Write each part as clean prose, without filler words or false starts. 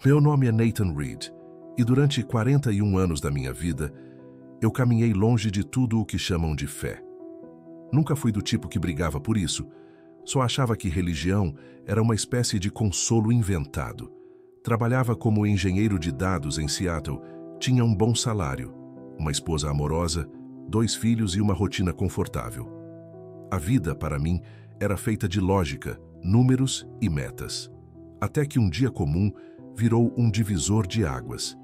Meu nome é Nathan Reed e durante 41 anos da minha vida, eu caminhei longe de tudo o que chamam de fé. Nunca fui do tipo que brigava por isso, só achava que religião era uma espécie de consolo inventado. Trabalhava como engenheiro de dados em Seattle, tinha um bom salário, uma esposa amorosa, 2 filhos e uma rotina confortável. A vida, para mim, era feita de lógica, números e metas. Até que um dia comum virou um divisor de águas.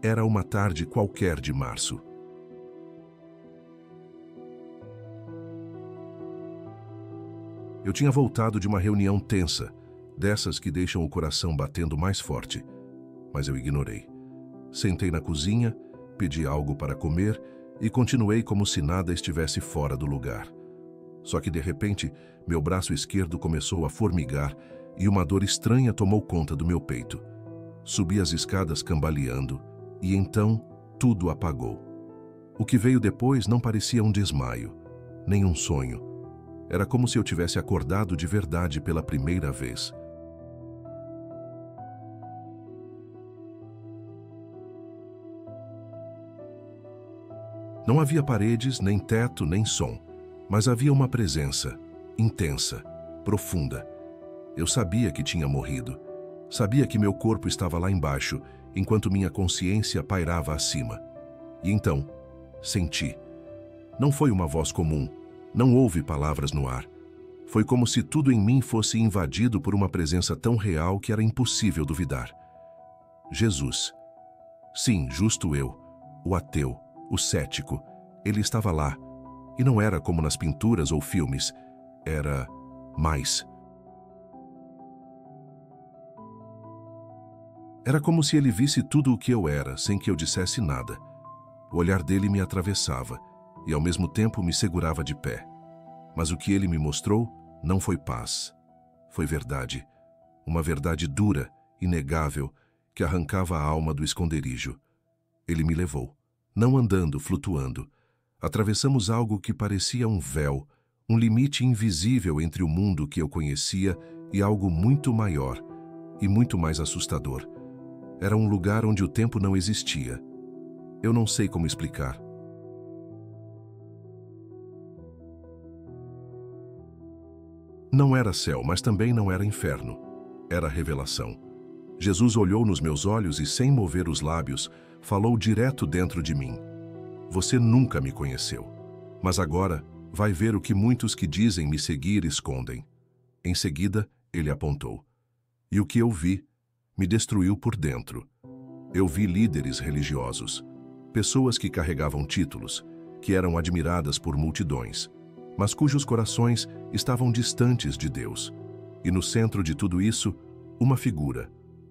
Era uma tarde qualquer de março. Eu tinha voltado de uma reunião tensa, dessas que deixam o coração batendo mais forte, mas eu ignorei. Sentei na cozinha, pedi algo para comer e continuei como se nada estivesse fora do lugar. Só que de repente, meu braço esquerdo começou a formigar e uma dor estranha tomou conta do meu peito. Subi as escadas cambaleando e então tudo apagou. O que veio depois não parecia um desmaio, nem um sonho. Era como se eu tivesse acordado de verdade pela primeira vez. Não havia paredes, nem teto, nem som, mas havia uma presença, intensa, profunda. Eu sabia que tinha morrido. Sabia que meu corpo estava lá embaixo, enquanto minha consciência pairava acima. E então, senti. Não foi uma voz comum, não houve palavras no ar. Foi como se tudo em mim fosse invadido por uma presença tão real que era impossível duvidar. Jesus. Sim, justo eu, o ateu, o cético. Ele estava lá. E não era como nas pinturas ou filmes. Era mais. Era como se ele visse tudo o que eu era, sem que eu dissesse nada. O olhar dele me atravessava e, ao mesmo tempo, me segurava de pé. Mas o que ele me mostrou não foi paz. Foi verdade. Uma verdade dura, inegável, que arrancava a alma do esconderijo. Ele me levou, não andando, flutuando. Atravessamos algo que parecia um véu, um limite invisível entre o mundo que eu conhecia e algo muito maior e muito mais assustador. Era um lugar onde o tempo não existia. Eu não sei como explicar. Não era céu, mas também não era inferno. Era revelação. Jesus olhou nos meus olhos e, sem mover os lábios, falou direto dentro de mim. Você nunca me conheceu, mas agora vai ver o que muitos que dizem me seguir escondem. Em seguida, ele apontou. E o que eu vi me destruiu por dentro. Eu vi líderes religiosos, pessoas que carregavam títulos, que eram admiradas por multidões, mas cujos corações estavam distantes de Deus. E no centro de tudo isso, uma figura,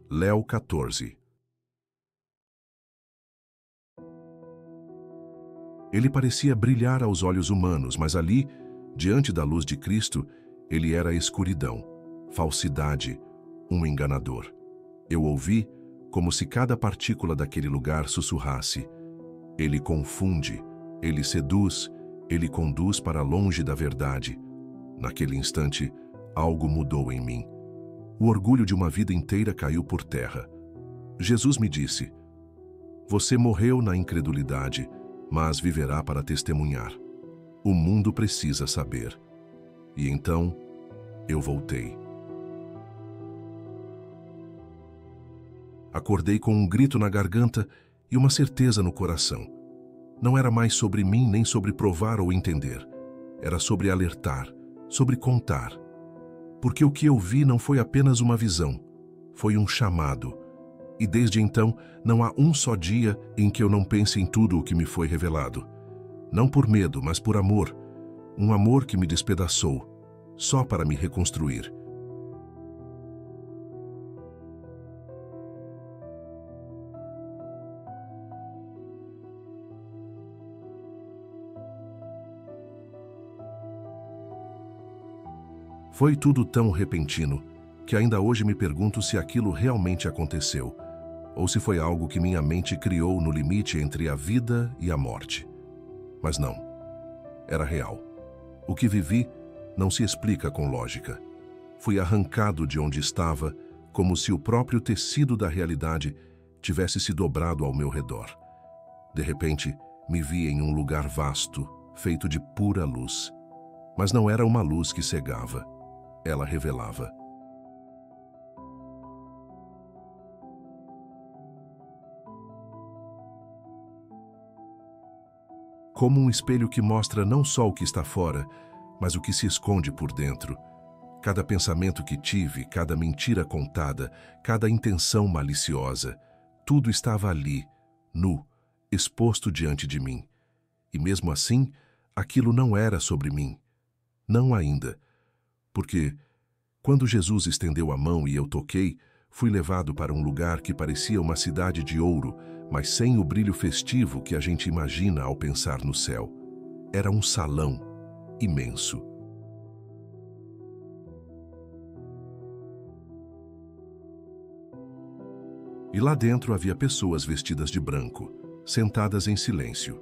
Léo XIV. Ele parecia brilhar aos olhos humanos, mas ali, diante da luz de Cristo, ele era escuridão, falsidade, um enganador. Eu ouvi como se cada partícula daquele lugar sussurrasse. Ele confunde, ele seduz, ele conduz para longe da verdade. Naquele instante, algo mudou em mim. O orgulho de uma vida inteira caiu por terra. Jesus me disse: você morreu na incredulidade, mas viverá para testemunhar. O mundo precisa saber. E então, eu voltei. Acordei com um grito na garganta e uma certeza no coração. Não era mais sobre mim nem sobre provar ou entender. Era sobre alertar, sobre contar. Porque o que eu vi não foi apenas uma visão, foi um chamado. E desde então, não há um só dia em que eu não pense em tudo o que me foi revelado. Não por medo, mas por amor. Um amor que me despedaçou, só para me reconstruir. Foi tudo tão repentino que ainda hoje me pergunto se aquilo realmente aconteceu, ou se foi algo que minha mente criou no limite entre a vida e a morte. Mas não, era real. O que vivi não se explica com lógica. Fui arrancado de onde estava, como se o próprio tecido da realidade tivesse se dobrado ao meu redor. De repente, me vi em um lugar vasto, feito de pura luz. Mas não era uma luz que cegava, ela revelava. Como um espelho que mostra não só o que está fora, mas o que se esconde por dentro. Cada pensamento que tive, cada mentira contada, cada intenção maliciosa, tudo estava ali, nu, exposto diante de mim. E mesmo assim, aquilo não era sobre mim. Não ainda. Porque, quando Jesus estendeu a mão e eu toquei, fui levado para um lugar que parecia uma cidade de ouro, mas sem o brilho festivo que a gente imagina ao pensar no céu. Era um salão imenso. E lá dentro havia pessoas vestidas de branco, sentadas em silêncio.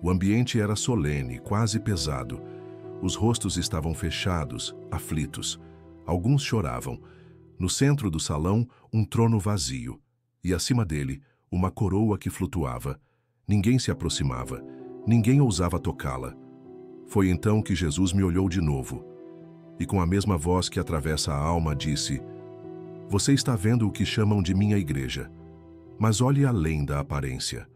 O ambiente era solene, quase pesado. Os rostos estavam fechados, aflitos. Alguns choravam. No centro do salão, um trono vazio. E acima dele, uma coroa que flutuava. Ninguém se aproximava. Ninguém ousava tocá-la. Foi então que Jesus me olhou de novo. E com a mesma voz que atravessa a alma, disse: Você está vendo o que chamam de minha igreja, mas olhe além da aparência.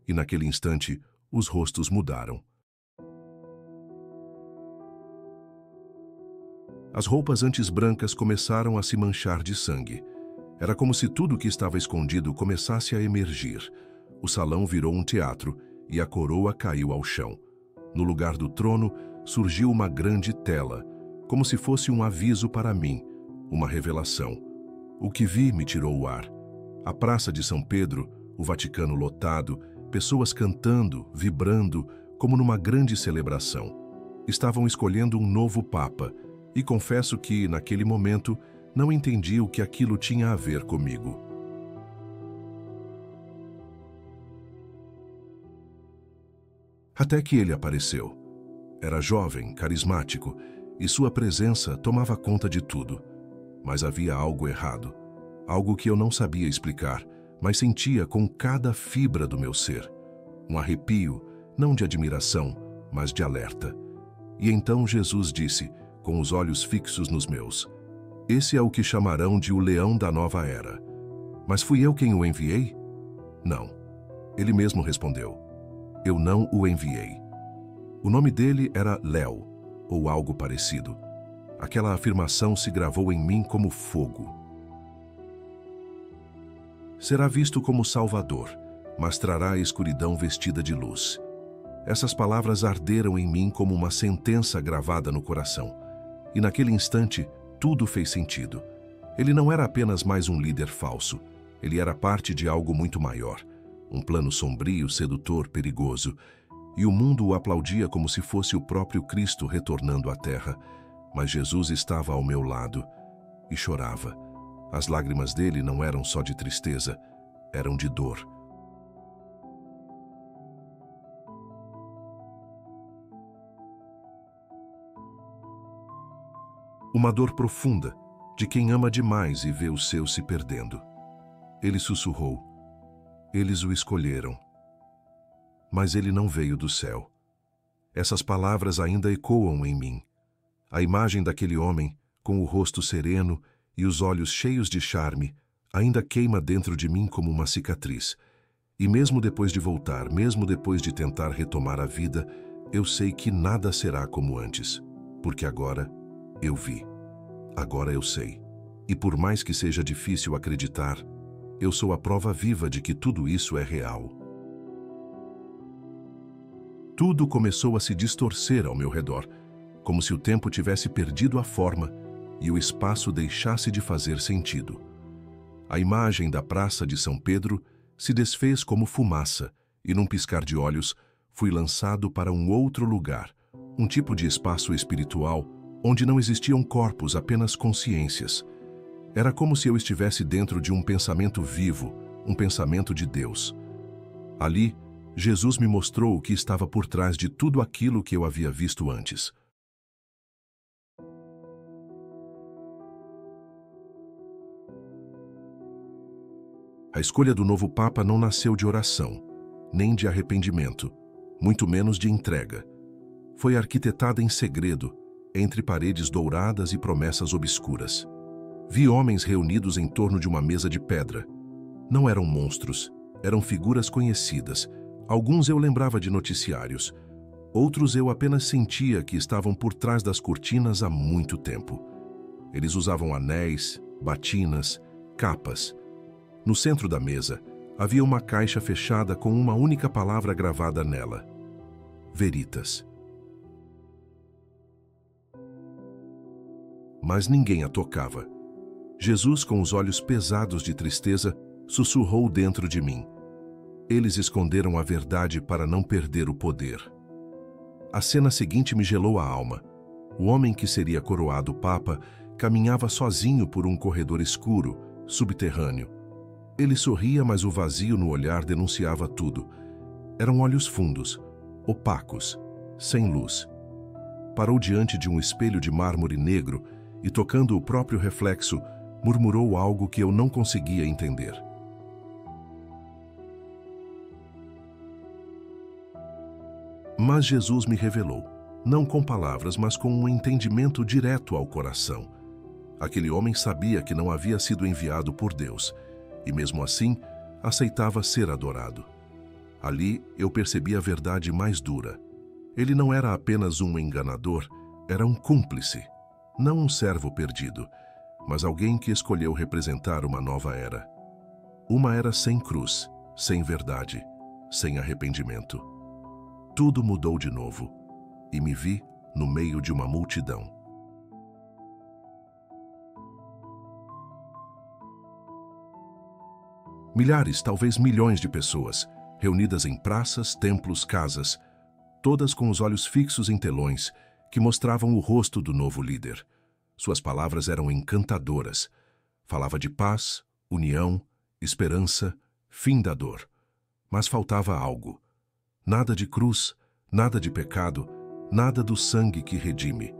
E naquele instante, os rostos mudaram. As roupas antes brancas começaram a se manchar de sangue. Era como se tudo que estava escondido começasse a emergir. O salão virou um teatro e a coroa caiu ao chão. No lugar do trono, surgiu uma grande tela, como se fosse um aviso para mim, uma revelação. O que vi me tirou o ar. A Praça de São Pedro, o Vaticano lotado, pessoas cantando, vibrando, como numa grande celebração. Estavam escolhendo um novo Papa, e confesso que, naquele momento, não entendi o que aquilo tinha a ver comigo. Até que ele apareceu. Era jovem, carismático, e sua presença tomava conta de tudo. Mas havia algo errado. Algo que eu não sabia explicar, mas sentia com cada fibra do meu ser. Um arrepio, não de admiração, mas de alerta. E então Jesus disse, com os olhos fixos nos meus: Esse é o que chamarão de o leão da nova era. Mas fui eu quem o enviei? Não. Ele mesmo respondeu: Eu não o enviei. O nome dele era Léo, ou algo parecido. Aquela afirmação se gravou em mim como fogo. Será visto como Salvador, mas trará a escuridão vestida de luz. Essas palavras arderam em mim como uma sentença gravada no coração. E naquele instante, tudo fez sentido. Ele não era apenas mais um líder falso. Ele era parte de algo muito maior. Um plano sombrio, sedutor, perigoso. E o mundo o aplaudia como se fosse o próprio Cristo retornando à terra. Mas Jesus estava ao meu lado e chorava. As lágrimas dele não eram só de tristeza, eram de dor. Uma dor profunda, de quem ama demais e vê os seus se perdendo. Ele sussurrou: Eles o escolheram. Mas ele não veio do céu. Essas palavras ainda ecoam em mim. A imagem daquele homem, com o rosto sereno e os olhos cheios de charme, ainda queima dentro de mim como uma cicatriz. E mesmo depois de voltar, mesmo depois de tentar retomar a vida, eu sei que nada será como antes, porque agora eu vi. Agora eu sei. E por mais que seja difícil acreditar, eu sou a prova viva de que tudo isso é real. Tudo começou a se distorcer ao meu redor, como se o tempo tivesse perdido a forma e o espaço deixasse de fazer sentido. A imagem da Praça de São Pedro se desfez como fumaça e, num piscar de olhos, fui lançado para um outro lugar, um tipo de espaço espiritual onde não existiam corpos, apenas consciências. Era como se eu estivesse dentro de um pensamento vivo, um pensamento de Deus. Ali, Jesus me mostrou o que estava por trás de tudo aquilo que eu havia visto antes. A escolha do novo Papa não nasceu de oração, nem de arrependimento, muito menos de entrega. Foi arquitetada em segredo, entre paredes douradas e promessas obscuras. Vi homens reunidos em torno de uma mesa de pedra. Não eram monstros, eram figuras conhecidas. Alguns eu lembrava de noticiários, outros eu apenas sentia que estavam por trás das cortinas há muito tempo. Eles usavam anéis, batinas, capas. No centro da mesa, havia uma caixa fechada com uma única palavra gravada nela: Veritas. Mas ninguém a tocava. Jesus, com os olhos pesados de tristeza, sussurrou dentro de mim: eles esconderam a verdade para não perder o poder. A cena seguinte me gelou a alma. O homem que seria coroado Papa caminhava sozinho por um corredor escuro, subterrâneo. Ele sorria, mas o vazio no olhar denunciava tudo. Eram olhos fundos, opacos, sem luz. Parou diante de um espelho de mármore negro e, tocando o próprio reflexo, murmurou algo que eu não conseguia entender. Mas Jesus me revelou, não com palavras, mas com um entendimento direto ao coração. Aquele homem sabia que não havia sido enviado por Deus, e mesmo assim, aceitava ser adorado. Ali eu percebi a verdade mais dura. Ele não era apenas um enganador, era um cúmplice, não um servo perdido, mas alguém que escolheu representar uma nova era. Uma era sem cruz, sem verdade, sem arrependimento. Tudo mudou de novo, e me vi no meio de uma multidão. Milhares, talvez milhões de pessoas, reunidas em praças, templos, casas, todas com os olhos fixos em telões que mostravam o rosto do novo líder. Suas palavras eram encantadoras. Falava de paz, união, esperança, fim da dor. Mas faltava algo. Nada de cruz, nada de pecado, nada do sangue que redime.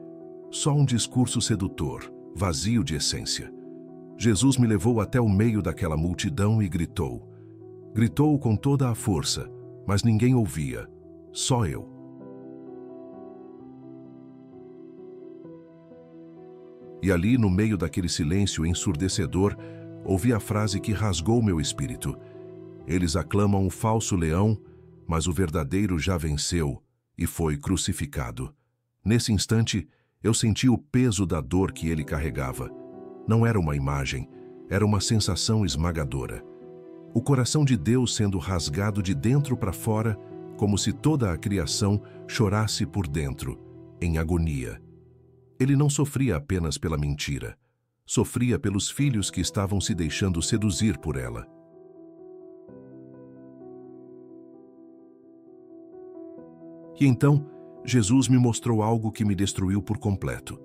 Só um discurso sedutor, vazio de essência. Jesus me levou até o meio daquela multidão e gritou. Gritou com toda a força, mas ninguém ouvia, só eu. E ali, no meio daquele silêncio ensurdecedor, ouvi a frase que rasgou meu espírito. Eles aclamam o falso leão, mas o verdadeiro já venceu e foi crucificado. Nesse instante, eu senti o peso da dor que ele carregava. Não era uma imagem, era uma sensação esmagadora. O coração de Deus sendo rasgado de dentro para fora, como se toda a criação chorasse por dentro, em agonia. Ele não sofria apenas pela mentira, sofria pelos filhos que estavam se deixando seduzir por ela. E então, Jesus me mostrou algo que me destruiu por completo.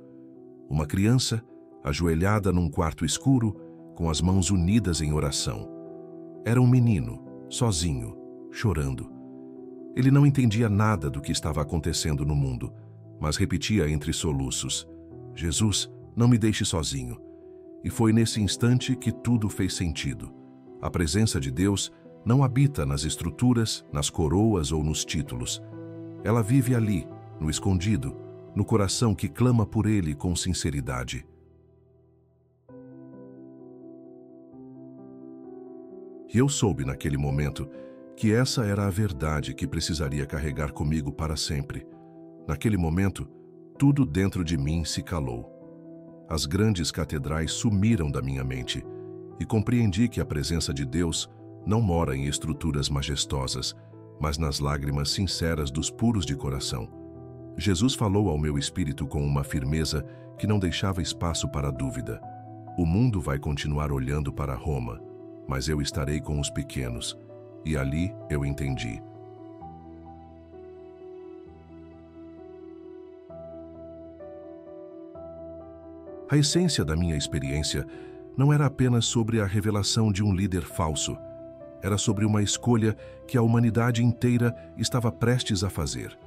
Uma criança, ajoelhada num quarto escuro, com as mãos unidas em oração. Era um menino, sozinho, chorando. Ele não entendia nada do que estava acontecendo no mundo, mas repetia entre soluços: Jesus, não me deixe sozinho. E foi nesse instante que tudo fez sentido. A presença de Deus não habita nas estruturas, nas coroas ou nos títulos. Ela vive ali, no escondido, no coração que clama por Ele com sinceridade. E eu soube naquele momento que essa era a verdade que precisaria carregar comigo para sempre. Naquele momento, tudo dentro de mim se calou. As grandes catedrais sumiram da minha mente e compreendi que a presença de Deus não mora em estruturas majestosas, mas nas lágrimas sinceras dos puros de coração. Jesus falou ao meu espírito com uma firmeza que não deixava espaço para dúvida. O mundo vai continuar olhando para Roma, mas eu estarei com os pequenos. E ali eu entendi. A essência da minha experiência não era apenas sobre a revelação de um líder falso. Era sobre uma escolha que a humanidade inteira estava prestes a fazer.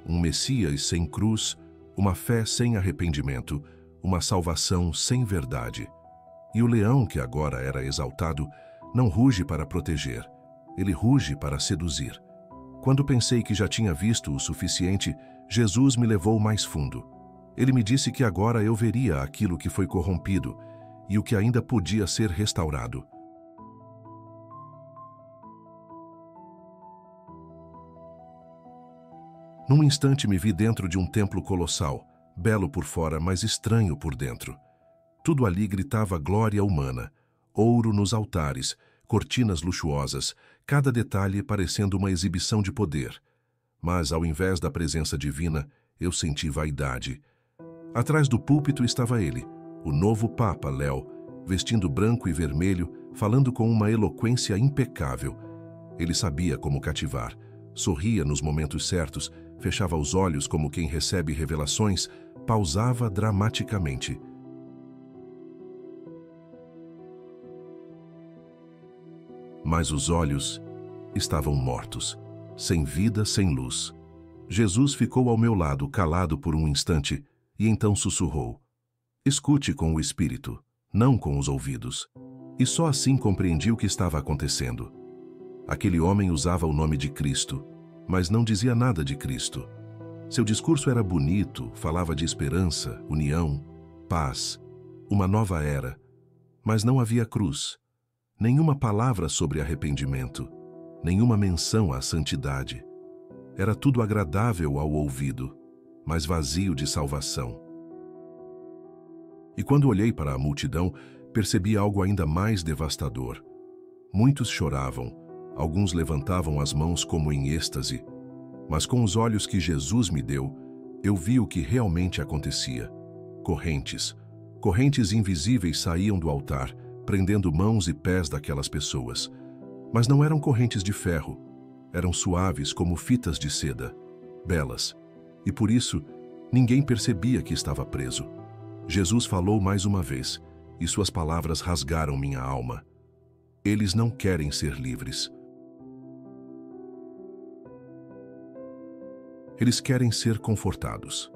Um Messias sem cruz, uma fé sem arrependimento, uma salvação sem verdade. E o leão que agora era exaltado não ruge para proteger, ele ruge para seduzir. Quando pensei que já tinha visto o suficiente, Jesus me levou mais fundo. Ele me disse que agora eu veria aquilo que foi corrompido e o que ainda podia ser restaurado. Num instante me vi dentro de um templo colossal, belo por fora, mas estranho por dentro. Tudo ali gritava glória humana, ouro nos altares, cortinas luxuosas, cada detalhe parecendo uma exibição de poder. Mas, ao invés da presença divina, eu senti vaidade. Atrás do púlpito estava ele, o novo Papa Léo, vestindo branco e vermelho, falando com uma eloquência impecável. Ele sabia como cativar, sorria nos momentos certos, fechava os olhos como quem recebe revelações, pausava dramaticamente. Mas os olhos estavam mortos, sem vida, sem luz. Jesus ficou ao meu lado, calado por um instante, e então sussurrou: "Escute com o espírito, não com os ouvidos." E só assim compreendi o que estava acontecendo. Aquele homem usava o nome de Cristo, mas não dizia nada de Cristo. Seu discurso era bonito, falava de esperança, união, paz, uma nova era, mas não havia cruz. Nenhuma palavra sobre arrependimento, nenhuma menção à santidade. Era tudo agradável ao ouvido, mas vazio de salvação. E quando olhei para a multidão, percebi algo ainda mais devastador. Muitos choravam, alguns levantavam as mãos como em êxtase, mas com os olhos que Jesus me deu, eu vi o que realmente acontecia. Correntes invisíveis saíam do altar, prendendo mãos e pés daquelas pessoas. Mas não eram correntes de ferro, eram suaves como fitas de seda, belas. E por isso, ninguém percebia que estava preso. Jesus falou mais uma vez, e suas palavras rasgaram minha alma. Eles não querem ser livres. Eles querem ser confortados.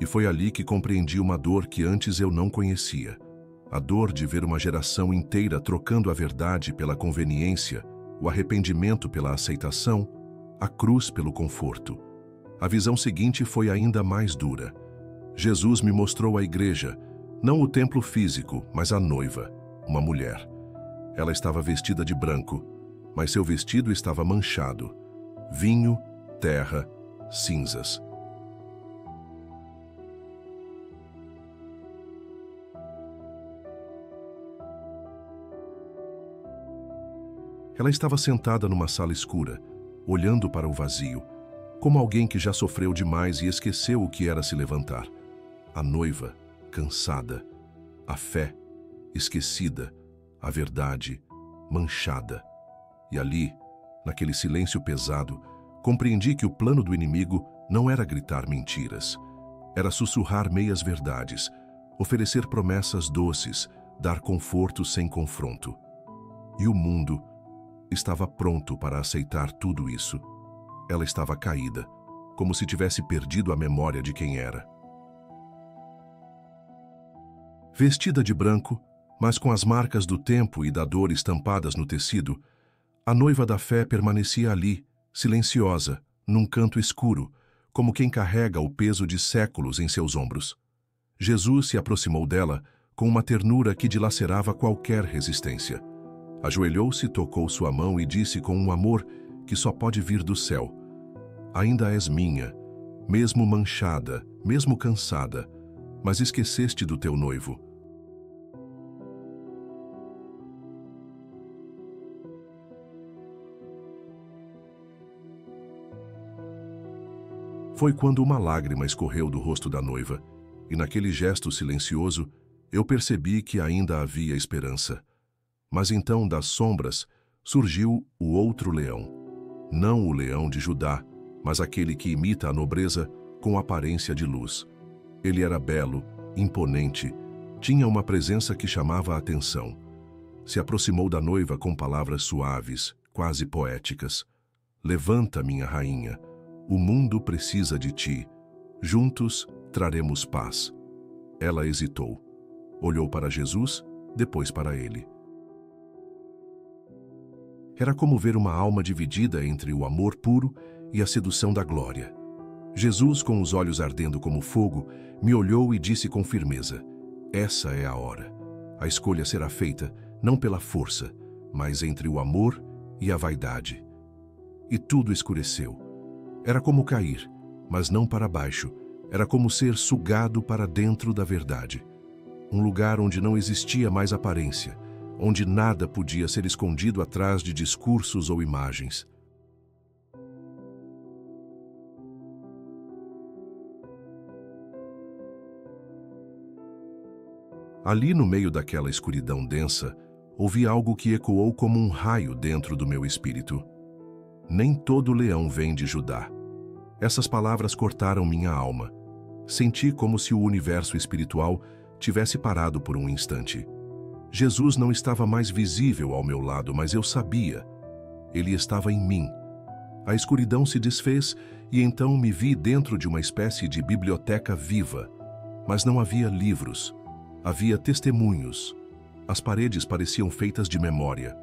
E foi ali que compreendi uma dor que antes eu não conhecia. A dor de ver uma geração inteira trocando a verdade pela conveniência, o arrependimento pela aceitação, a cruz pelo conforto. A visão seguinte foi ainda mais dura. Jesus me mostrou a igreja, não o templo físico, mas a noiva, uma mulher. Ela estava vestida de branco, mas seu vestido estava manchado. Vinho, terra, cinzas. Ela estava sentada numa sala escura, olhando para o vazio, como alguém que já sofreu demais e esqueceu o que era se levantar. A noiva, cansada. A fé, esquecida. A verdade, manchada. E ali, naquele silêncio pesado, compreendi que o plano do inimigo não era gritar mentiras. Era sussurrar meias verdades, oferecer promessas doces, dar conforto sem confronto. E o mundo estava pronto para aceitar tudo isso. Ela estava caída, como se tivesse perdido a memória de quem era. Vestida de branco, mas com as marcas do tempo e da dor estampadas no tecido, a noiva da fé permanecia ali, silenciosa, num canto escuro, como quem carrega o peso de séculos em seus ombros. Jesus se aproximou dela com uma ternura que dilacerava qualquer resistência. Ajoelhou-se, tocou sua mão e disse com um amor que só pode vir do céu: "Ainda és minha, mesmo manchada, mesmo cansada, mas esqueceste do teu noivo." Foi quando uma lágrima escorreu do rosto da noiva, e naquele gesto silencioso, eu percebi que ainda havia esperança. Mas então, das sombras, surgiu o outro leão. Não o leão de Judá, mas aquele que imita a nobreza com aparência de luz. Ele era belo, imponente, tinha uma presença que chamava a atenção. Se aproximou da noiva com palavras suaves, quase poéticas. "Levanta, minha rainha, o mundo precisa de ti. Juntos traremos paz." Ela hesitou. Olhou para Jesus, depois para ele. Era como ver uma alma dividida entre o amor puro e a sedução da glória. Jesus, com os olhos ardendo como fogo, me olhou e disse com firmeza: essa é a hora. A escolha será feita não pela força, mas entre o amor e a vaidade. E tudo escureceu. Era como cair, mas não para baixo. Era como ser sugado para dentro da verdade. Um lugar onde não existia mais aparência, onde nada podia ser escondido atrás de discursos ou imagens. Ali, no meio daquela escuridão densa, ouvi algo que ecoou como um raio dentro do meu espírito. Nem todo leão vem de Judá. Essas palavras cortaram minha alma. Senti como se o universo espiritual tivesse parado por um instante. Jesus não estava mais visível ao meu lado, mas eu sabia. Ele estava em mim. A escuridão se desfez e então me vi dentro de uma espécie de biblioteca viva. Mas não havia livros. Havia testemunhos. As paredes pareciam feitas de memória.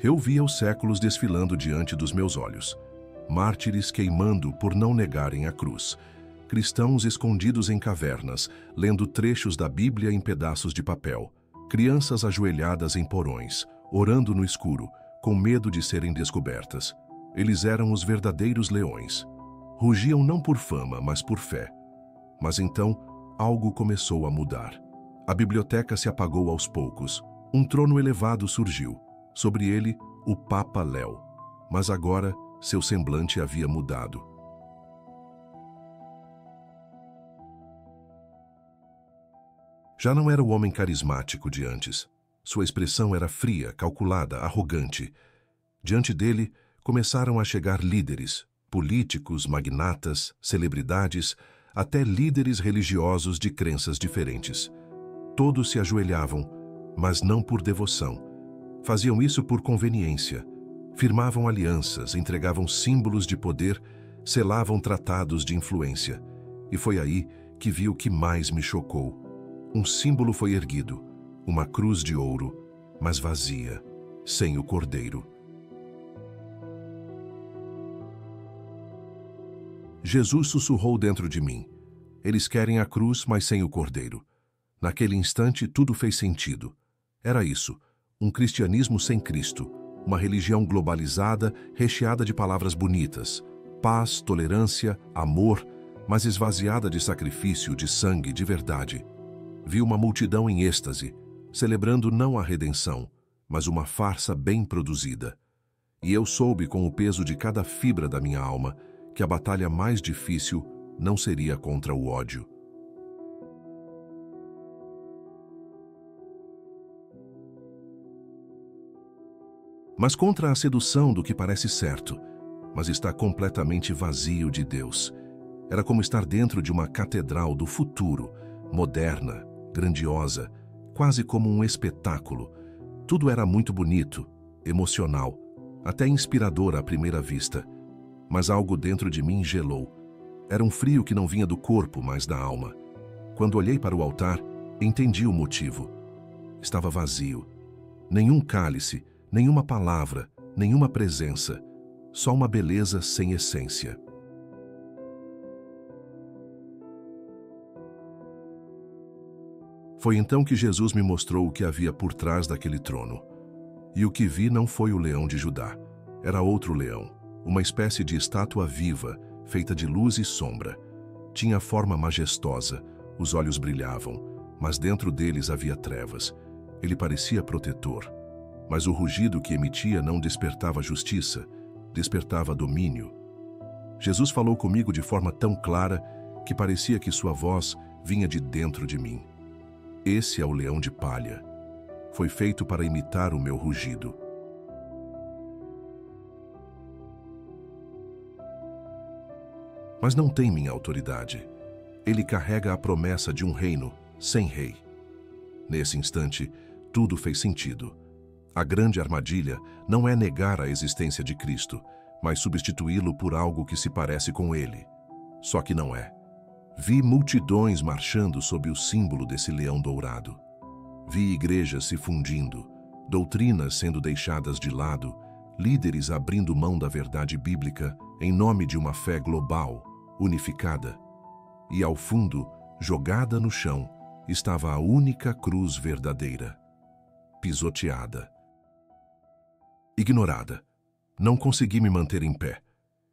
Eu via os séculos desfilando diante dos meus olhos. Mártires queimando por não negarem a cruz. Cristãos escondidos em cavernas, lendo trechos da Bíblia em pedaços de papel. Crianças ajoelhadas em porões, orando no escuro, com medo de serem descobertas. Eles eram os verdadeiros leões. Rugiam não por fama, mas por fé. Mas então, algo começou a mudar. A biblioteca se apagou aos poucos. Um trono elevado surgiu. Sobre ele, o Papa Léo. Mas agora, seu semblante havia mudado. Já não era o homem carismático de antes. Sua expressão era fria, calculada, arrogante. Diante dele, começaram a chegar líderes, políticos, magnatas, celebridades, até líderes religiosos de crenças diferentes. Todos se ajoelhavam, mas não por devoção. Faziam isso por conveniência. Firmavam alianças, entregavam símbolos de poder, selavam tratados de influência. E foi aí que vi o que mais me chocou. Um símbolo foi erguido, uma cruz de ouro, mas vazia, sem o cordeiro. Jesus sussurrou dentro de mim: eles querem a cruz, mas sem o cordeiro. Naquele instante, tudo fez sentido. Era isso, um cristianismo sem Cristo, uma religião globalizada, recheada de palavras bonitas, paz, tolerância, amor, mas esvaziada de sacrifício, de sangue, de verdade. Vi uma multidão em êxtase, celebrando não a redenção, mas uma farsa bem produzida. E eu soube com o peso de cada fibra da minha alma que a batalha mais difícil não seria contra o ódio. Mas contra a sedução do que parece certo, mas está completamente vazio de Deus. Era como estar dentro de uma catedral do futuro, moderna, grandiosa, quase como um espetáculo. Tudo era muito bonito, emocional, até inspirador à primeira vista. Mas algo dentro de mim gelou. Era um frio que não vinha do corpo, mas da alma. Quando olhei para o altar, entendi o motivo. Estava vazio. Nenhum cálice, nenhuma palavra, nenhuma presença. Só uma beleza sem essência. Foi então que Jesus me mostrou o que havia por trás daquele trono. E o que vi não foi o leão de Judá. Era outro leão, uma espécie de estátua viva, feita de luz e sombra. Tinha forma majestosa, os olhos brilhavam, mas dentro deles havia trevas. Ele parecia protetor, mas o rugido que emitia não despertava justiça, despertava domínio. Jesus falou comigo de forma tão clara que parecia que sua voz vinha de dentro de mim. Esse é o leão de palha. Foi feito para imitar o meu rugido. Mas não tem minha autoridade. Ele carrega a promessa de um reino sem rei. Nesse instante, tudo fez sentido. A grande armadilha não é negar a existência de Cristo, mas substituí-lo por algo que se parece com ele. Só que não é. Vi multidões marchando sob o símbolo desse leão dourado. Vi igrejas se fundindo, doutrinas sendo deixadas de lado, líderes abrindo mão da verdade bíblica em nome de uma fé global, unificada. E ao fundo, jogada no chão, estava a única cruz verdadeira, pisoteada. Ignorada. Não consegui me manter em pé.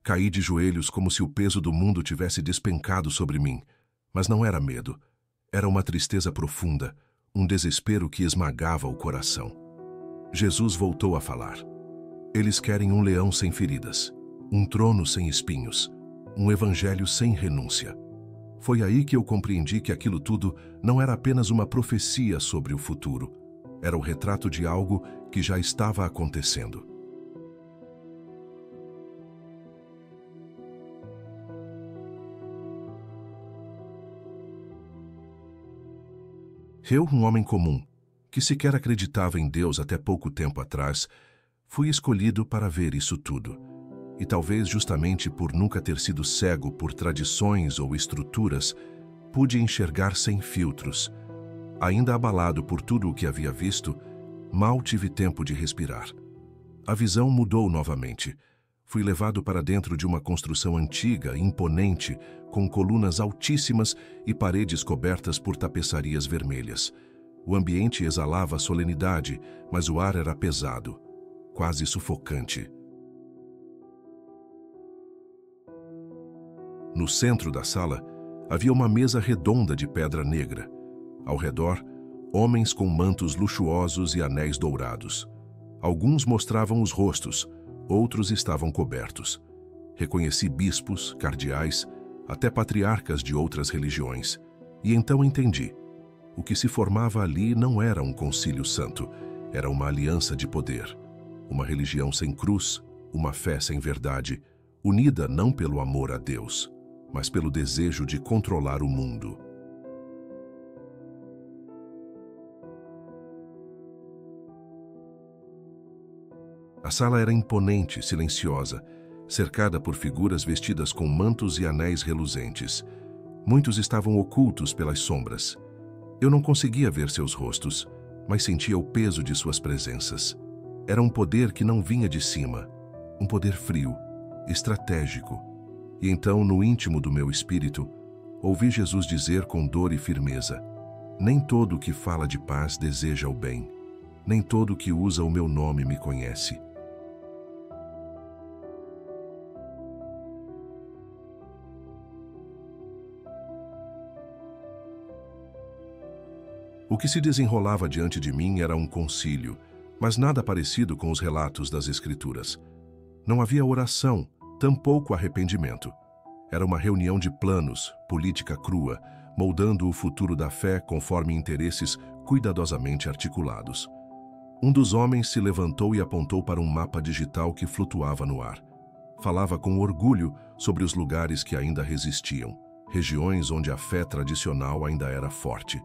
Caí de joelhos como se o peso do mundo tivesse despencado sobre mim. Mas não era medo. Era uma tristeza profunda, um desespero que esmagava o coração. Jesus voltou a falar. Eles querem um leão sem feridas, um trono sem espinhos, um evangelho sem renúncia. Foi aí que eu compreendi que aquilo tudo não era apenas uma profecia sobre o futuro. Era o retrato de algo que já estava acontecendo. Eu, um homem comum, que sequer acreditava em Deus até pouco tempo atrás, fui escolhido para ver isso tudo. E talvez justamente por nunca ter sido cego por tradições ou estruturas, pude enxergar sem filtros. Ainda abalado por tudo o que havia visto, mal tive tempo de respirar. A visão mudou novamente. Fui levado para dentro de uma construção antiga, imponente, com colunas altíssimas e paredes cobertas por tapeçarias vermelhas. O ambiente exalava solenidade, mas o ar era pesado, quase sufocante. No centro da sala, havia uma mesa redonda de pedra negra. Ao redor, homens com mantos luxuosos e anéis dourados. Alguns mostravam os rostos, outros estavam cobertos. Reconheci bispos, cardeais, até patriarcas de outras religiões. E então entendi. O que se formava ali não era um concílio santo, era uma aliança de poder. Uma religião sem cruz, uma fé sem verdade, unida não pelo amor a Deus, mas pelo desejo de controlar o mundo. A sala era imponente, silenciosa, cercada por figuras vestidas com mantos e anéis reluzentes. Muitos estavam ocultos pelas sombras. Eu não conseguia ver seus rostos, mas sentia o peso de suas presenças. Era um poder que não vinha de cima, um poder frio, estratégico. E então, no íntimo do meu espírito, ouvi Jesus dizer com dor e firmeza: nem todo o que fala de paz deseja o bem, nem todo o que usa o meu nome me conhece. O que se desenrolava diante de mim era um concílio, mas nada parecido com os relatos das Escrituras. Não havia oração, tampouco arrependimento. Era uma reunião de planos, política crua, moldando o futuro da fé conforme interesses cuidadosamente articulados. Um dos homens se levantou e apontou para um mapa digital que flutuava no ar. Falava com orgulho sobre os lugares que ainda resistiam, regiões onde a fé tradicional ainda era forte.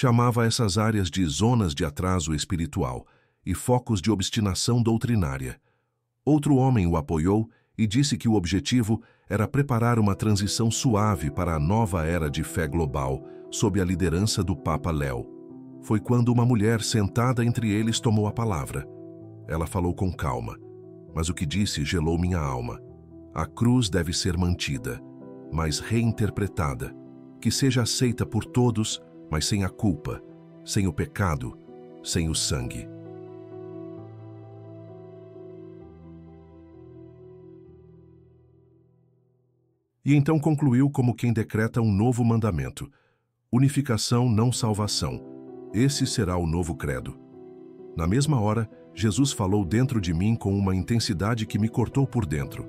Chamava essas áreas de zonas de atraso espiritual e focos de obstinação doutrinária. Outro homem o apoiou e disse que o objetivo era preparar uma transição suave para a nova era de fé global, sob a liderança do Papa Léo. Foi quando uma mulher sentada entre eles tomou a palavra. Ela falou com calma, mas o que disse gelou minha alma. A cruz deve ser mantida, mas reinterpretada, que seja aceita por todos, mas sem a culpa, sem o pecado, sem o sangue. E então concluiu como quem decreta um novo mandamento: unificação, não salvação. Esse será o novo credo. Na mesma hora, Jesus falou dentro de mim com uma intensidade que me cortou por dentro.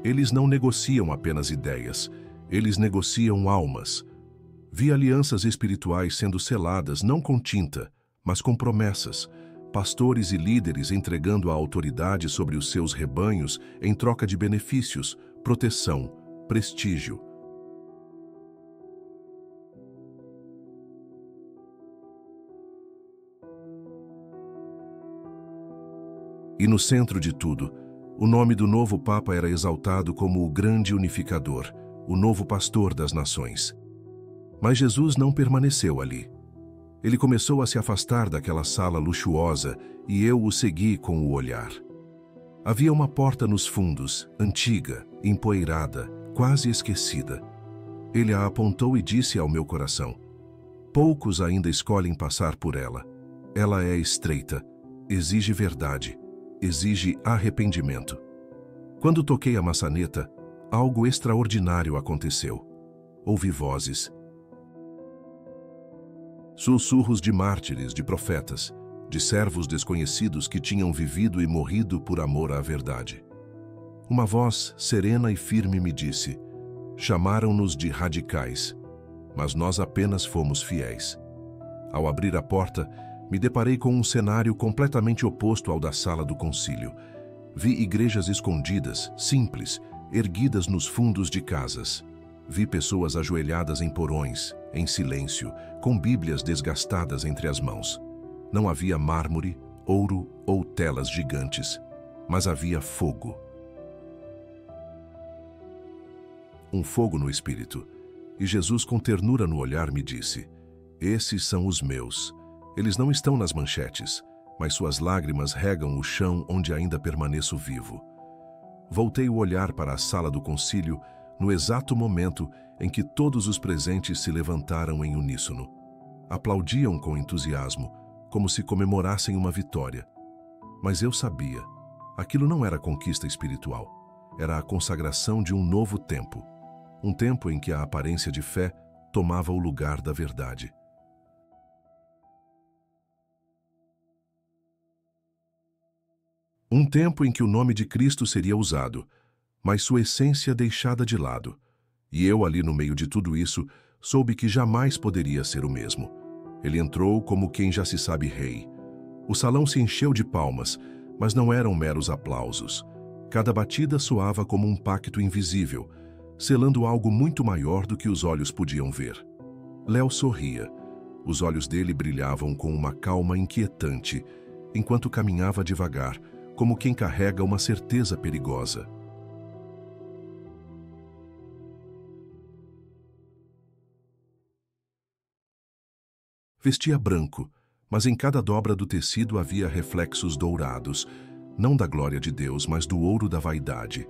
Eles não negociam apenas ideias, eles negociam almas. Vi alianças espirituais sendo seladas não com tinta, mas com promessas. Pastores e líderes entregando a autoridade sobre os seus rebanhos em troca de benefícios, proteção, prestígio. E no centro de tudo, o nome do novo Papa era exaltado como o grande unificador, o novo pastor das nações. Mas Jesus não permaneceu ali. Ele começou a se afastar daquela sala luxuosa e eu o segui com o olhar. Havia uma porta nos fundos, antiga, empoeirada, quase esquecida. Ele a apontou e disse ao meu coração: poucos ainda escolhem passar por ela. Ela é estreita, exige verdade, exige arrependimento. Quando toquei a maçaneta, algo extraordinário aconteceu. Ouvi vozes. Sussurros de mártires, de profetas, de servos desconhecidos que tinham vivido e morrido por amor à verdade. Uma voz serena e firme me disse: chamaram-nos de radicais, mas nós apenas fomos fiéis. Ao abrir a porta, me deparei com um cenário completamente oposto ao da sala do concílio. Vi igrejas escondidas, simples, erguidas nos fundos de casas. Vi pessoas ajoelhadas em porões, em silêncio, com bíblias desgastadas entre as mãos. Não havia mármore, ouro ou telas gigantes, mas havia fogo. Um fogo no espírito. E Jesus, com ternura no olhar, me disse: esses são os meus. Eles não estão nas manchetes, mas suas lágrimas regam o chão onde ainda permaneço vivo. Voltei o olhar para a sala do concílio no exato momento em que todos os presentes se levantaram em uníssono. Aplaudiam com entusiasmo, como se comemorassem uma vitória. Mas eu sabia, aquilo não era conquista espiritual, era a consagração de um novo tempo. Um tempo em que a aparência de fé tomava o lugar da verdade. Um tempo em que o nome de Cristo seria usado, mas sua essência deixada de lado. E eu, ali no meio de tudo isso, soube que jamais poderia ser o mesmo. Ele entrou como quem já se sabe rei. O salão se encheu de palmas, mas não eram meros aplausos. Cada batida soava como um pacto invisível, selando algo muito maior do que os olhos podiam ver. Léo sorria. Os olhos dele brilhavam com uma calma inquietante, enquanto caminhava devagar, como quem carrega uma certeza perigosa. Vestia branco, mas em cada dobra do tecido havia reflexos dourados, não da glória de Deus, mas do ouro da vaidade.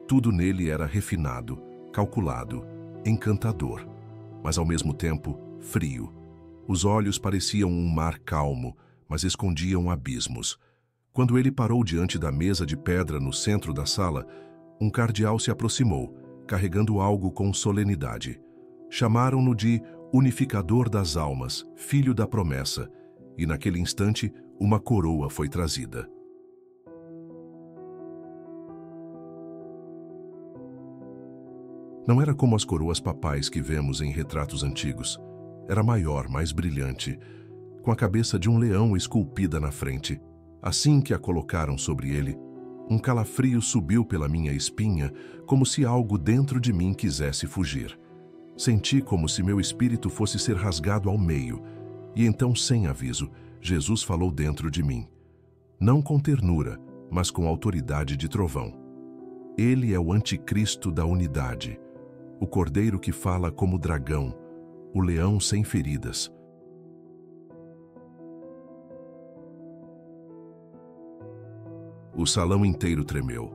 Tudo nele era refinado, calculado, encantador, mas ao mesmo tempo frio. Os olhos pareciam um mar calmo, mas escondiam abismos. Quando ele parou diante da mesa de pedra no centro da sala, um cardeal se aproximou, carregando algo com solenidade. Chamaram-no de Unificador das Almas, Filho da Promessa, e naquele instante uma coroa foi trazida. Não era como as coroas papais que vemos em retratos antigos. Era maior, mais brilhante, com a cabeça de um leão esculpida na frente. Assim que a colocaram sobre ele, um calafrio subiu pela minha espinha, como se algo dentro de mim quisesse fugir. Senti como se meu espírito fosse ser rasgado ao meio, e então, sem aviso, Jesus falou dentro de mim. Não com ternura, mas com autoridade de trovão. Ele é o anticristo da unidade, o cordeiro que fala como dragão, o leão sem feridas. O salão inteiro tremeu.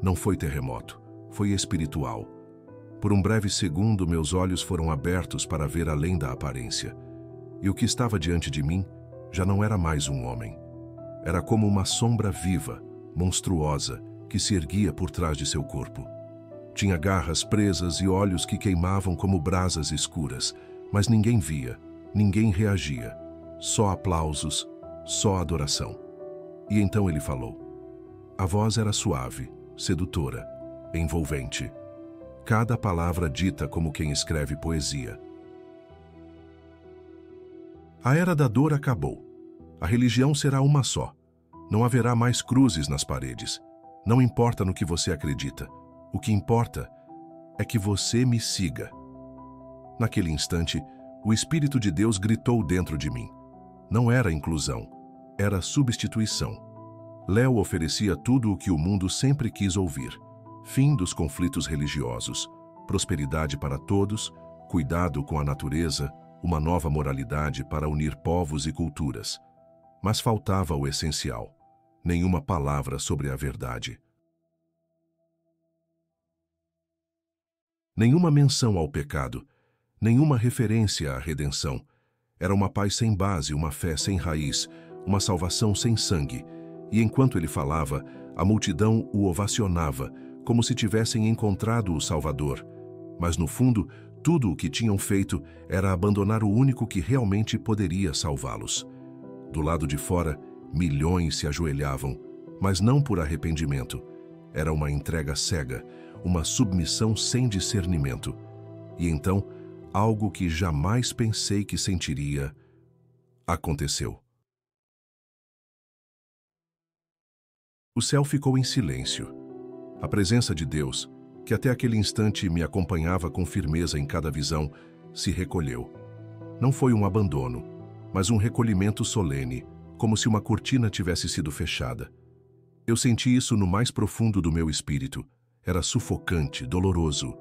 Não foi terremoto, foi espiritual. Por um breve segundo, meus olhos foram abertos para ver além da aparência. E o que estava diante de mim já não era mais um homem. Era como uma sombra viva, monstruosa, que se erguia por trás de seu corpo. Tinha garras presas e olhos que queimavam como brasas escuras, mas ninguém via, ninguém reagia. Só aplausos, só adoração. E então ele falou. A voz era suave, sedutora, envolvente. Cada palavra dita como quem escreve poesia. A era da dor acabou. A religião será uma só. Não haverá mais cruzes nas paredes. Não importa no que você acredita. O que importa é que você me siga. Naquele instante, o Espírito de Deus gritou dentro de mim. Não era inclusão, era substituição. Léo oferecia tudo o que o mundo sempre quis ouvir: fim dos conflitos religiosos, prosperidade para todos, cuidado com a natureza, uma nova moralidade para unir povos e culturas. Mas faltava o essencial: nenhuma palavra sobre a verdade. Nenhuma menção ao pecado, nenhuma referência à redenção. Era uma paz sem base, uma fé sem raiz, uma salvação sem sangue. E enquanto ele falava, a multidão o ovacionava, como se tivessem encontrado o Salvador. Mas no fundo, tudo o que tinham feito era abandonar o único que realmente poderia salvá-los. Do lado de fora, milhões se ajoelhavam, mas não por arrependimento. Era uma entrega cega, uma submissão sem discernimento. E então, algo que jamais pensei que sentiria, aconteceu. O céu ficou em silêncio. A presença de Deus, que até aquele instante me acompanhava com firmeza em cada visão, se recolheu. Não foi um abandono, mas um recolhimento solene, como se uma cortina tivesse sido fechada. Eu senti isso no mais profundo do meu espírito. Era sufocante, doloroso.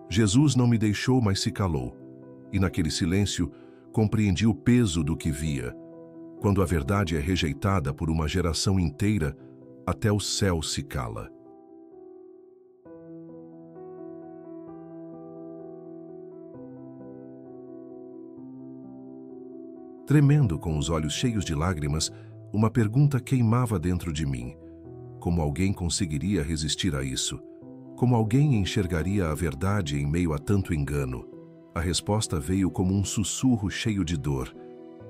Jesus não me deixou, mas se calou. E naquele silêncio, compreendi o peso do que via. Quando a verdade é rejeitada por uma geração inteira, até o céu se cala. Tremendo, com os olhos cheios de lágrimas, uma pergunta queimava dentro de mim. Como alguém conseguiria resistir a isso? Como alguém enxergaria a verdade em meio a tanto engano? A resposta veio como um sussurro cheio de dor.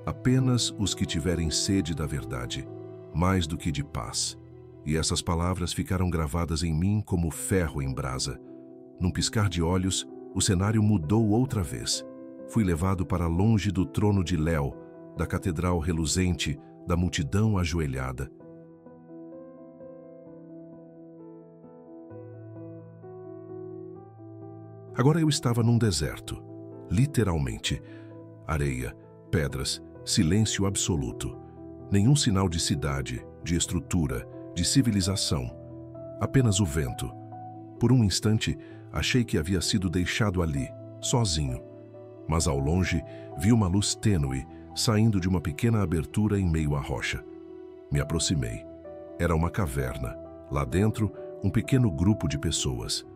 Apenas os que tiverem sede da verdade, mais do que de paz. E essas palavras ficaram gravadas em mim como ferro em brasa. Num piscar de olhos, o cenário mudou outra vez. Fui levado para longe do trono de Léo, da catedral reluzente, da multidão ajoelhada. Agora eu estava num deserto, literalmente. Areia, pedras, silêncio absoluto. Nenhum sinal de cidade, de estrutura, de civilização. Apenas o vento. Por um instante, achei que havia sido deixado ali, sozinho. Mas ao longe, vi uma luz tênue, saindo de uma pequena abertura em meio à rocha. Me aproximei. Era uma caverna. Lá dentro, um pequeno grupo de pessoas.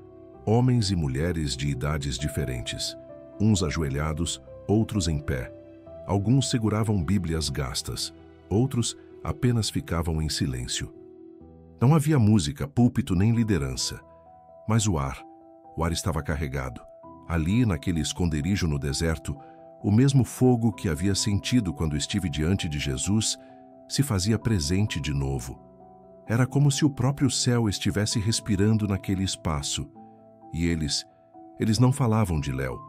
Homens e mulheres de idades diferentes. Uns ajoelhados, outros em pé. Alguns seguravam bíblias gastas. Outros apenas ficavam em silêncio. Não havia música, púlpito nem liderança. Mas o ar estava carregado. Ali, naquele esconderijo no deserto, o mesmo fogo que havia sentido quando estive diante de Jesus se fazia presente de novo. Era como se o próprio céu estivesse respirando naquele espaço. E eles não falavam de Léo,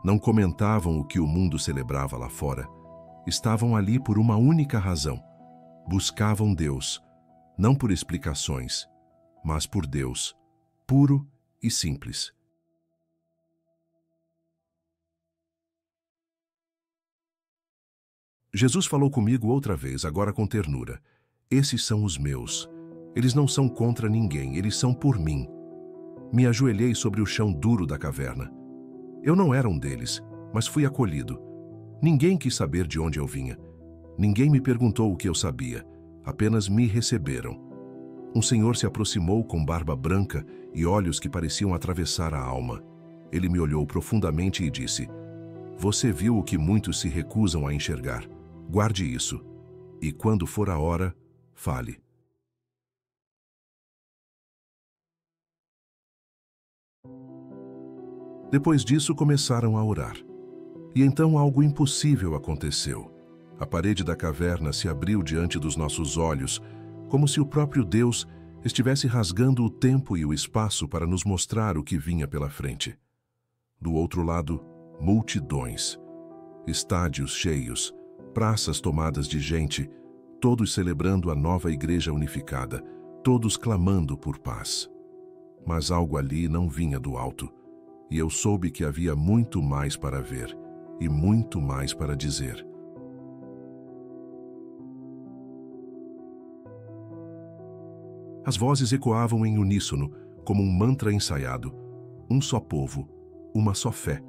não comentavam o que o mundo celebrava lá fora. Estavam ali por uma única razão. Buscavam Deus, não por explicações, mas por Deus, puro e simples. Jesus falou comigo outra vez, agora com ternura. Esses são os meus. Eles não são contra ninguém, eles são por mim. Me ajoelhei sobre o chão duro da caverna. Eu não era um deles, mas fui acolhido. Ninguém quis saber de onde eu vinha. Ninguém me perguntou o que eu sabia. Apenas me receberam. Um senhor se aproximou com barba branca e olhos que pareciam atravessar a alma. Ele me olhou profundamente e disse: "Você viu o que muitos se recusam a enxergar. Guarde isso. E quando for a hora, fale." Depois disso, começaram a orar. E então algo impossível aconteceu. A parede da caverna se abriu diante dos nossos olhos, como se o próprio Deus estivesse rasgando o tempo e o espaço para nos mostrar o que vinha pela frente. Do outro lado, multidões. Estádios cheios, praças tomadas de gente, todos celebrando a nova igreja unificada, todos clamando por paz. Mas algo ali não vinha do alto, e eu soube que havia muito mais para ver e muito mais para dizer. As vozes ecoavam em uníssono, como um mantra ensaiado. Um só povo, uma só fé,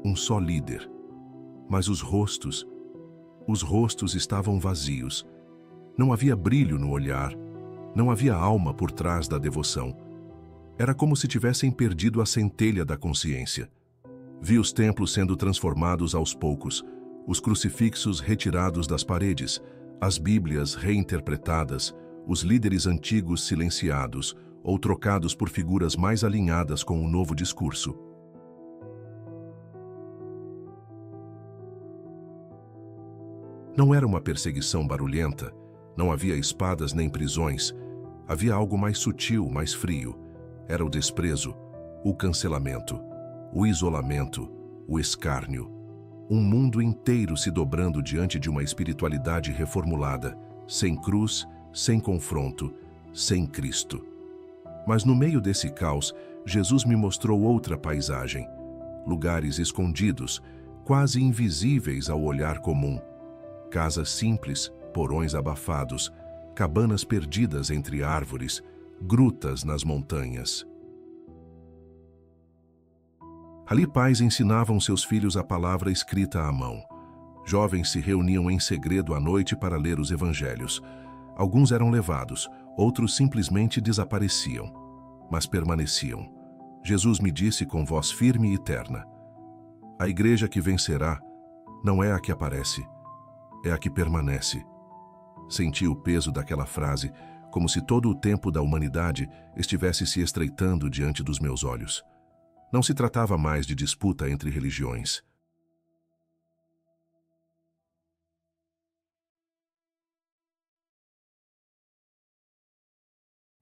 um só líder. Mas os rostos estavam vazios. Não havia brilho no olhar, não havia alma por trás da devoção. Era como se tivessem perdido a centelha da consciência. Vi os templos sendo transformados aos poucos, os crucifixos retirados das paredes, as Bíblias reinterpretadas, os líderes antigos silenciados ou trocados por figuras mais alinhadas com o novo discurso. Não era uma perseguição barulhenta, não havia espadas nem prisões. Havia algo mais sutil, mais frio. Era o desprezo, o cancelamento, o isolamento, o escárnio. Um mundo inteiro se dobrando diante de uma espiritualidade reformulada, sem cruz, sem confronto, sem Cristo. Mas no meio desse caos, Jesus me mostrou outra paisagem. Lugares escondidos, quase invisíveis ao olhar comum. Casas simples, porões abafados, cabanas perdidas entre árvores, grutas nas montanhas. Ali pais ensinavam seus filhos a palavra escrita à mão. Jovens se reuniam em segredo à noite para ler os evangelhos. Alguns eram levados, outros simplesmente desapareciam, mas permaneciam. Jesus me disse com voz firme e terna: a igreja que vencerá não é a que aparece, é a que permanece. Senti o peso daquela frase, como se todo o tempo da humanidade estivesse se estreitando diante dos meus olhos. Não se tratava mais de disputa entre religiões.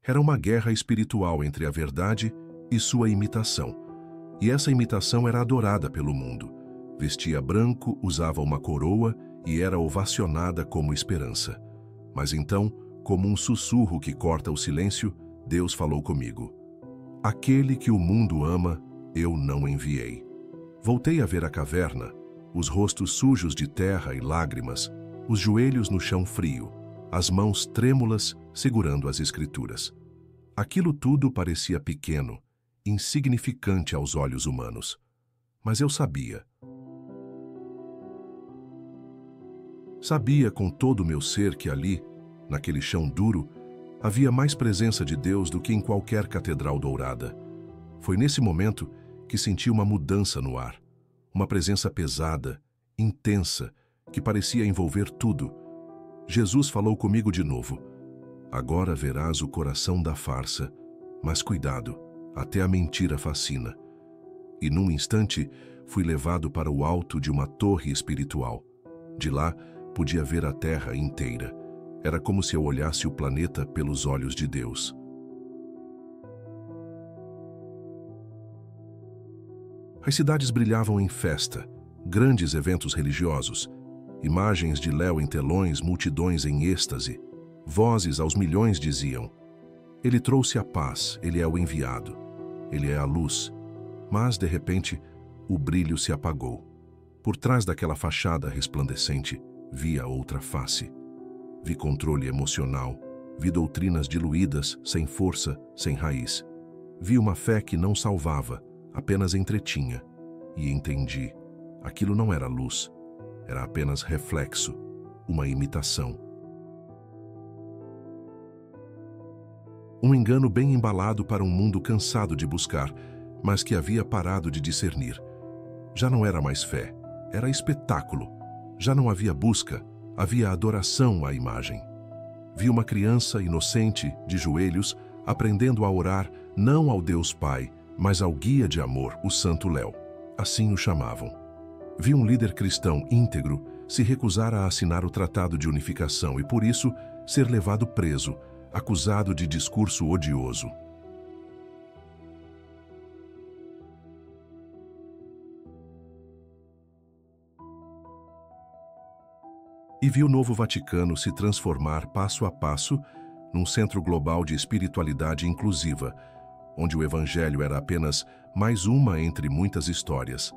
Era uma guerra espiritual entre a verdade e sua imitação. E essa imitação era adorada pelo mundo. Vestia branco, usava uma coroa e era ovacionada como esperança. Mas então, como um sussurro que corta o silêncio, Deus falou comigo: aquele que o mundo ama, eu não enviei. Voltei a ver a caverna, os rostos sujos de terra e lágrimas, os joelhos no chão frio, as mãos trêmulas segurando as escrituras. Aquilo tudo parecia pequeno, insignificante aos olhos humanos. Mas eu sabia. Sabia com todo o meu ser que ali, naquele chão duro, havia mais presença de Deus do que em qualquer catedral dourada. Foi nesse momento que senti uma mudança no ar, uma presença pesada, intensa, que parecia envolver tudo. Jesus falou comigo de novo: agora verás o coração da farsa, mas cuidado, até a mentira fascina. E num instante, fui levado para o alto de uma torre espiritual. De lá, podia ver a terra inteira. Era como se eu olhasse o planeta pelos olhos de Deus. As cidades brilhavam em festa, grandes eventos religiosos, imagens de Léo em telões, multidões em êxtase. Vozes aos milhões diziam: ele trouxe a paz, ele é o enviado, ele é a luz. Mas, de repente, o brilho se apagou. Por trás daquela fachada resplandecente, via outra face. Vi controle emocional, vi doutrinas diluídas, sem força, sem raiz. Vi uma fé que não salvava, apenas entretinha. E entendi: aquilo não era luz, era apenas reflexo, uma imitação. Um engano bem embalado para um mundo cansado de buscar, mas que havia parado de discernir. Já não era mais fé, era espetáculo. Já não havia busca, havia adoração à imagem. Vi uma criança inocente, de joelhos, aprendendo a orar não ao Deus Pai, mas ao guia de amor, o Santo Léo. Assim o chamavam. Vi um líder cristão íntegro se recusar a assinar o Tratado de Unificação e, por isso, ser levado preso, acusado de discurso odioso. E vi o novo Vaticano se transformar passo a passo num centro global de espiritualidade inclusiva, onde o Evangelho era apenas mais uma entre muitas histórias,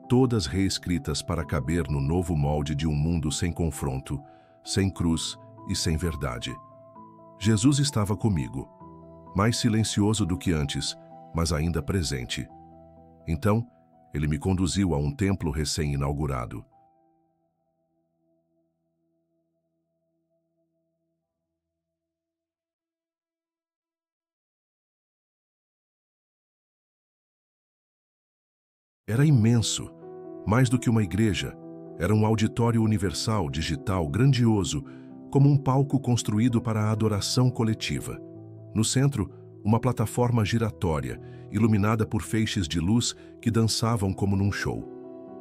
todas reescritas para caber no novo molde de um mundo sem confronto, sem cruz e sem verdade. Jesus estava comigo, mais silencioso do que antes, mas ainda presente. Então, ele me conduziu a um templo recém-inaugurado. Era imenso, mais do que uma igreja. Era um auditório universal, digital, grandioso, como um palco construído para a adoração coletiva. No centro, uma plataforma giratória, iluminada por feixes de luz que dançavam como num show.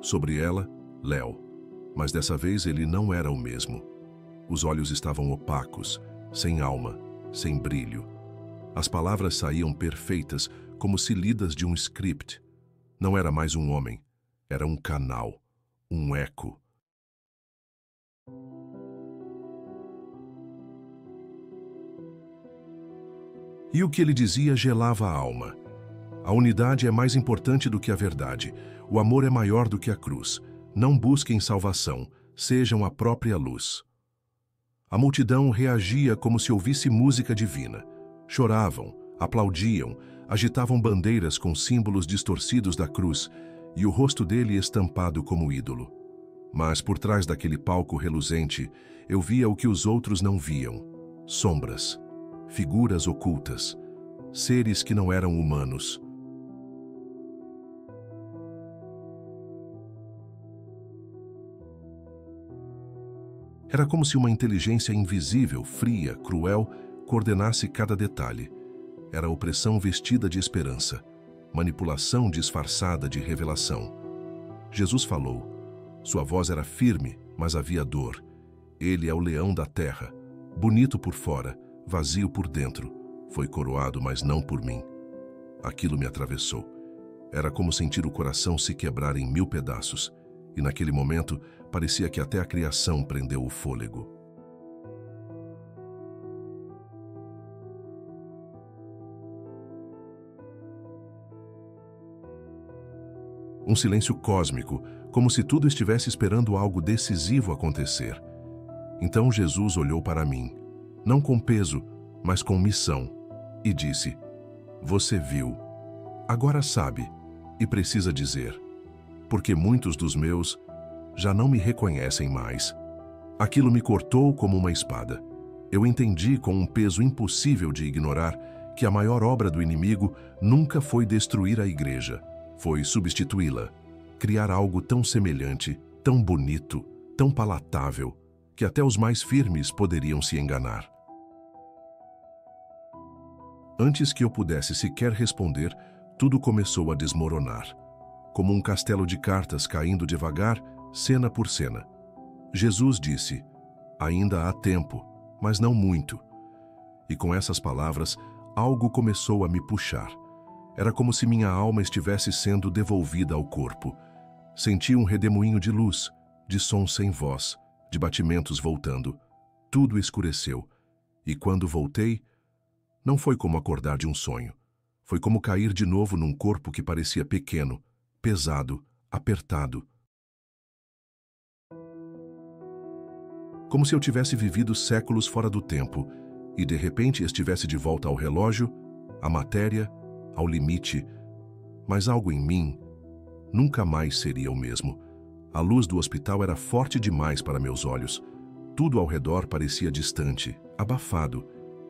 Sobre ela, Léo. Mas dessa vez ele não era o mesmo. Os olhos estavam opacos, sem alma, sem brilho. As palavras saíam perfeitas, como se lidas de um script. Não era mais um homem, era um canal, um eco. E o que ele dizia gelava a alma. A unidade é mais importante do que a verdade. O amor é maior do que a cruz. Não busquem salvação, sejam a própria luz. A multidão reagia como se ouvisse música divina. Choravam, aplaudiam, agitavam bandeiras com símbolos distorcidos da cruz e o rosto dele estampado como ídolo. Mas por trás daquele palco reluzente, eu via o que os outros não viam: sombras, figuras ocultas, seres que não eram humanos. Era como se uma inteligência invisível, fria, cruel, coordenasse cada detalhe. Era opressão vestida de esperança, manipulação disfarçada de revelação. Jesus falou. Sua voz era firme, mas havia dor. Ele é o leão da terra, bonito por fora, vazio por dentro. Foi coroado, mas não por mim. Aquilo me atravessou. Era como sentir o coração se quebrar em 1000 pedaços. E naquele momento, parecia que até a criação prendeu o fôlego. Um silêncio cósmico, como se tudo estivesse esperando algo decisivo acontecer. Então Jesus olhou para mim, não com peso, mas com missão, e disse: Você viu, agora sabe, e precisa dizer, porque muitos dos meus já não me reconhecem mais. Aquilo me cortou como uma espada. Eu entendi com um peso impossível de ignorar que a maior obra do inimigo nunca foi destruir a igreja, foi substituí-la, criar algo tão semelhante, tão bonito, tão palatável, que até os mais firmes poderiam se enganar. Antes que eu pudesse sequer responder, tudo começou a desmoronar, como um castelo de cartas caindo devagar, cena por cena. Jesus disse: Ainda há tempo, mas não muito. E com essas palavras, algo começou a me puxar. Era como se minha alma estivesse sendo devolvida ao corpo. Senti um redemoinho de luz, de som sem voz, de batimentos voltando. Tudo escureceu. E quando voltei, não foi como acordar de um sonho. Foi como cair de novo num corpo que parecia pequeno, pesado, apertado. Como se eu tivesse vivido séculos fora do tempo e de repente estivesse de volta ao relógio, à matéria, ao limite. Mas algo em mim nunca mais seria o mesmo. A luz do hospital era forte demais para meus olhos. Tudo ao redor parecia distante, abafado.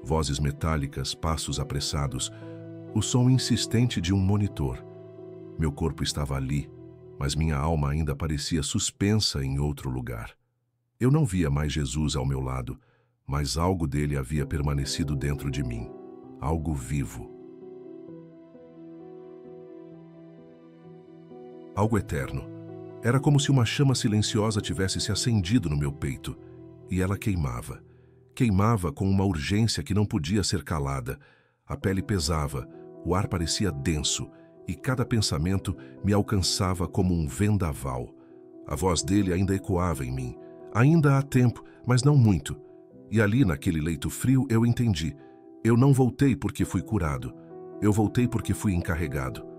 Vozes metálicas, passos apressados, o som insistente de um monitor. Meu corpo estava ali, mas minha alma ainda parecia suspensa em outro lugar. Eu não via mais Jesus ao meu lado, mas algo dele havia permanecido dentro de mim, algo vivo. Algo eterno. Era como se uma chama silenciosa tivesse se acendido no meu peito, e ela queimava. Queimava com uma urgência que não podia ser calada. A pele pesava, o ar parecia denso, e cada pensamento me alcançava como um vendaval. A voz dele ainda ecoava em mim. Ainda há tempo, mas não muito. E ali, naquele leito frio, eu entendi. Eu não voltei porque fui curado. Eu voltei porque fui encarregado.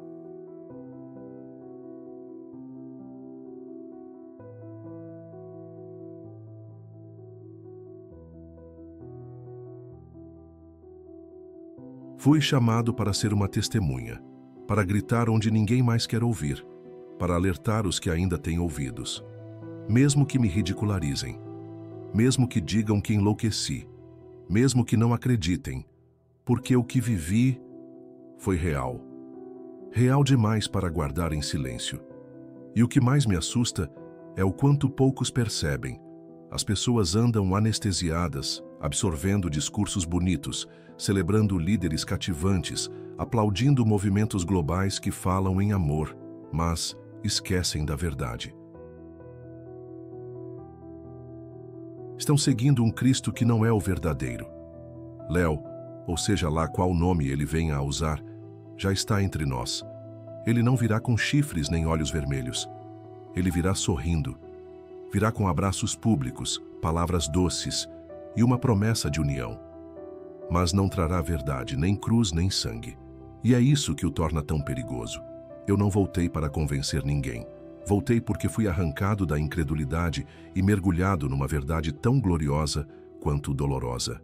Fui chamado para ser uma testemunha, para gritar onde ninguém mais quer ouvir, para alertar os que ainda têm ouvidos. Mesmo que me ridicularizem, mesmo que digam que enlouqueci, mesmo que não acreditem, porque o que vivi foi real. Real demais para guardar em silêncio. E o que mais me assusta é o quanto poucos percebem. As pessoas andam anestesiadas, absorvendo discursos bonitos, celebrando líderes cativantes, aplaudindo movimentos globais que falam em amor, mas esquecem da verdade. Estão seguindo um Cristo que não é o verdadeiro. Léo, ou seja lá qual nome ele venha a usar, já está entre nós. Ele não virá com chifres nem olhos vermelhos. Ele virá sorrindo. Virá com abraços públicos, palavras doces e uma promessa de união. Mas não trará verdade, nem cruz, nem sangue. E é isso que o torna tão perigoso. Eu não voltei para convencer ninguém. Voltei porque fui arrancado da incredulidade e mergulhado numa verdade tão gloriosa quanto dolorosa.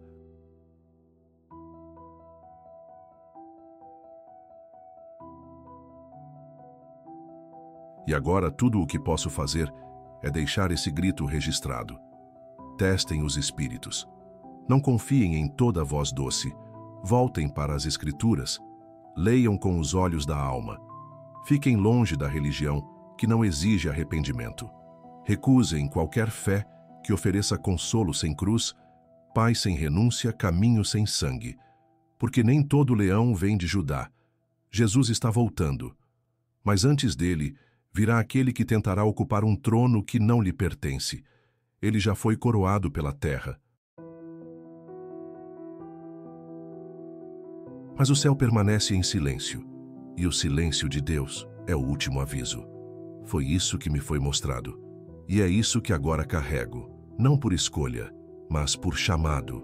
E agora tudo o que posso fazer é deixar esse grito registrado. Testem os espíritos. Não confiem em toda a voz doce. Voltem para as Escrituras. Leiam com os olhos da alma. Fiquem longe da religião que não exige arrependimento. Recusem qualquer fé que ofereça consolo sem cruz, paz sem renúncia, caminho sem sangue. Porque nem todo leão vem de Judá. Jesus está voltando. Mas antes dele, virá aquele que tentará ocupar um trono que não lhe pertence. Ele já foi coroado pela terra. Mas o céu permanece em silêncio, e o silêncio de Deus é o último aviso. Foi isso que me foi mostrado, e é isso que agora carrego, não por escolha, mas por chamado.